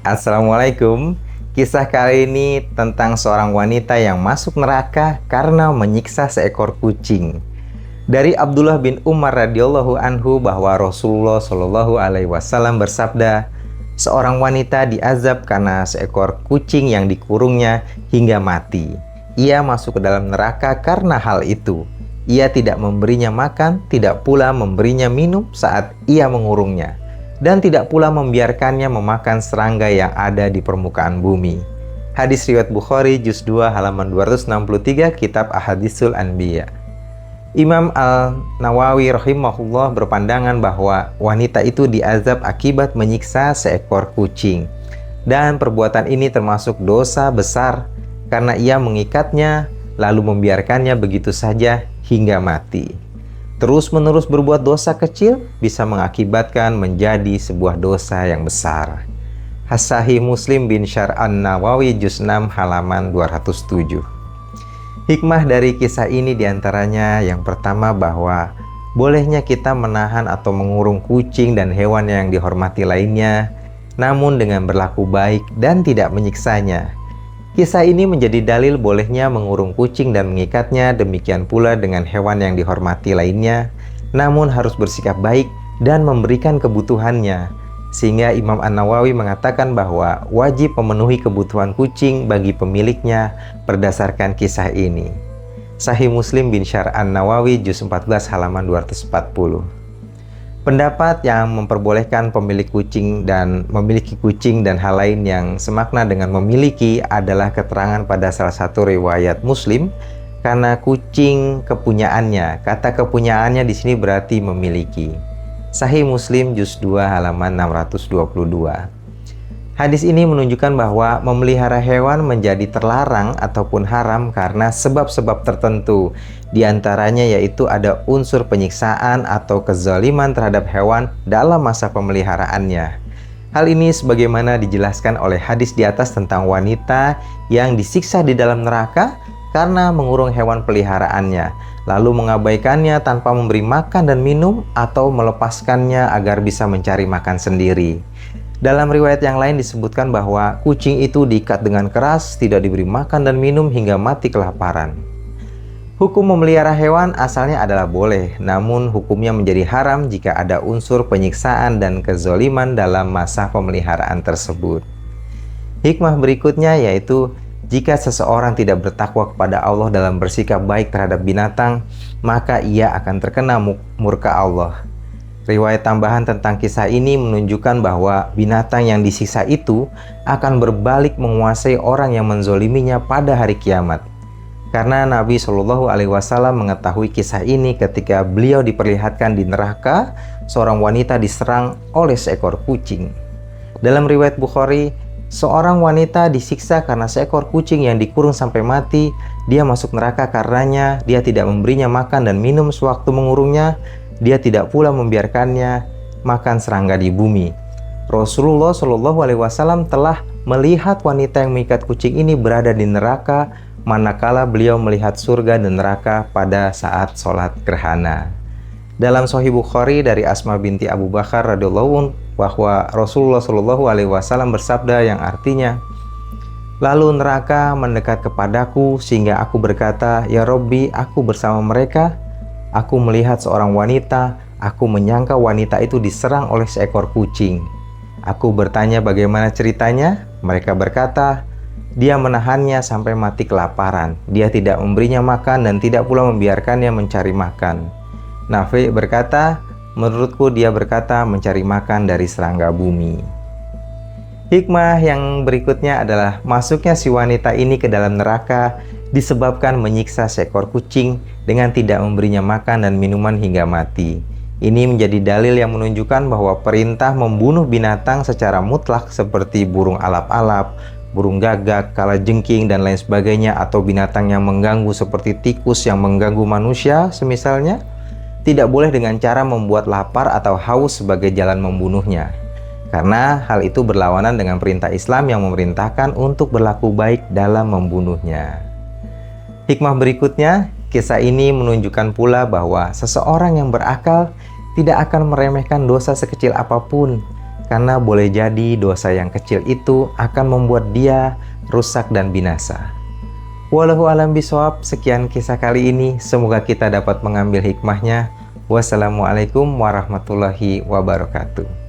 Assalamualaikum. Kisah kali ini tentang seorang wanita yang masuk neraka karena menyiksa seekor kucing. Dari Abdullah bin Umar radhiyallahu anhu bahwa Rasulullah shallallahu alaihi wasallam bersabda, seorang wanita diazab karena seekor kucing yang dikurungnya hingga mati. Ia masuk ke dalam neraka karena hal itu. Ia tidak memberinya makan, tidak pula memberinya minum saat ia mengurungnya, dan tidak pula membiarkannya memakan serangga yang ada di permukaan bumi. Hadis riwayat Bukhari juz 2 halaman 263 kitab Ahadisul Anbiya. Imam Al-Nawawi rahimahullah berpandangan bahwa wanita itu diazab akibat menyiksa seekor kucing. Dan perbuatan ini termasuk dosa besar karena ia mengikatnya lalu membiarkannya begitu saja hingga mati. Terus-menerus berbuat dosa kecil bisa mengakibatkan menjadi sebuah dosa yang besar. As-Sahih Muslim bin Syar An-Nawawi juz 6 halaman 207. Hikmah dari kisah ini diantaranya yang pertama bahwa bolehnya kita menahan atau mengurung kucing dan hewan yang dihormati lainnya, namun dengan berlaku baik dan tidak menyiksanya. Kisah ini menjadi dalil bolehnya mengurung kucing dan mengikatnya, demikian pula dengan hewan yang dihormati lainnya, namun harus bersikap baik dan memberikan kebutuhannya. Sehingga Imam An-Nawawi mengatakan bahwa wajib memenuhi kebutuhan kucing bagi pemiliknya berdasarkan kisah ini. Sahih Muslim bin Syar An-Nawawi juz 14 halaman 240. Pendapat yang memperbolehkan pemilik kucing dan memiliki kucing dan hal lain yang semakna dengan memiliki adalah keterangan pada salah satu riwayat Muslim karena kucing kepunyaannya. Kata kepunyaannya di sini berarti memiliki. Sahih Muslim juz 2 halaman 622. Hadis ini menunjukkan bahwa memelihara hewan menjadi terlarang ataupun haram karena sebab-sebab tertentu. Di antaranya yaitu ada unsur penyiksaan atau kezaliman terhadap hewan dalam masa pemeliharaannya. Hal ini sebagaimana dijelaskan oleh hadis di atas tentang wanita yang disiksa di dalam neraka karena mengurung hewan peliharaannya, lalu mengabaikannya tanpa memberi makan dan minum atau melepaskannya agar bisa mencari makan sendiri. Dalam riwayat yang lain disebutkan bahwa kucing itu diikat dengan keras, tidak diberi makan dan minum hingga mati kelaparan. Hukum memelihara hewan asalnya adalah boleh, namun hukumnya menjadi haram jika ada unsur penyiksaan dan kezoliman dalam masa pemeliharaan tersebut. Hikmah berikutnya yaitu, jika seseorang tidak bertakwa kepada Allah dalam bersikap baik terhadap binatang, maka ia akan terkena murka Allah. Riwayat tambahan tentang kisah ini menunjukkan bahwa binatang yang disiksa itu akan berbalik menguasai orang yang menzoliminya pada hari kiamat. Karena Nabi Shallallahu Alaihi Wasallam mengetahui kisah ini ketika beliau diperlihatkan di neraka, seorang wanita diserang oleh seekor kucing. Dalam riwayat Bukhari, seorang wanita disiksa karena seekor kucing yang dikurung sampai mati. Dia masuk neraka karenanya dia tidak memberinya makan dan minum sewaktu mengurungnya. Dia tidak pula membiarkannya makan serangga di bumi. Rasulullah Shallallahu Alaihi Wasallam telah melihat wanita yang mengikat kucing ini berada di neraka, manakala beliau melihat surga dan neraka pada saat sholat gerhana. Dalam Sahih Bukhari dari Asma binti Abu Bakar radhiyallahu anhu bahwa Rasulullah Shallallahu Alaihi Wasallam bersabda yang artinya, lalu neraka mendekat kepadaku sehingga aku berkata, ya Robbi, aku bersama mereka. Aku melihat seorang wanita, aku menyangka wanita itu diserang oleh seekor kucing. Aku bertanya bagaimana ceritanya. Mereka berkata, dia menahannya sampai mati kelaparan. Dia tidak memberinya makan dan tidak pula membiarkannya mencari makan. Nafi berkata, menurutku dia berkata mencari makan dari serangga bumi. Hikmah yang berikutnya adalah masuknya si wanita ini ke dalam neraka disebabkan menyiksa seekor kucing dengan tidak memberinya makan dan minuman hingga mati. Ini menjadi dalil yang menunjukkan bahwa perintah membunuh binatang secara mutlak seperti burung alap-alap, burung gagak, kalajengking, dan lain sebagainya, atau binatang yang mengganggu seperti tikus yang mengganggu manusia semisalnya, tidak boleh dengan cara membuat lapar atau haus sebagai jalan membunuhnya. Karena hal itu berlawanan dengan perintah Islam yang memerintahkan untuk berlaku baik dalam membunuhnya. Hikmah berikutnya, kisah ini menunjukkan pula bahwa seseorang yang berakal tidak akan meremehkan dosa sekecil apapun, karena boleh jadi dosa yang kecil itu akan membuat dia rusak dan binasa. Wallahu a'lam bishawab. Sekian kisah kali ini, semoga kita dapat mengambil hikmahnya. Wassalamualaikum warahmatullahi wabarakatuh.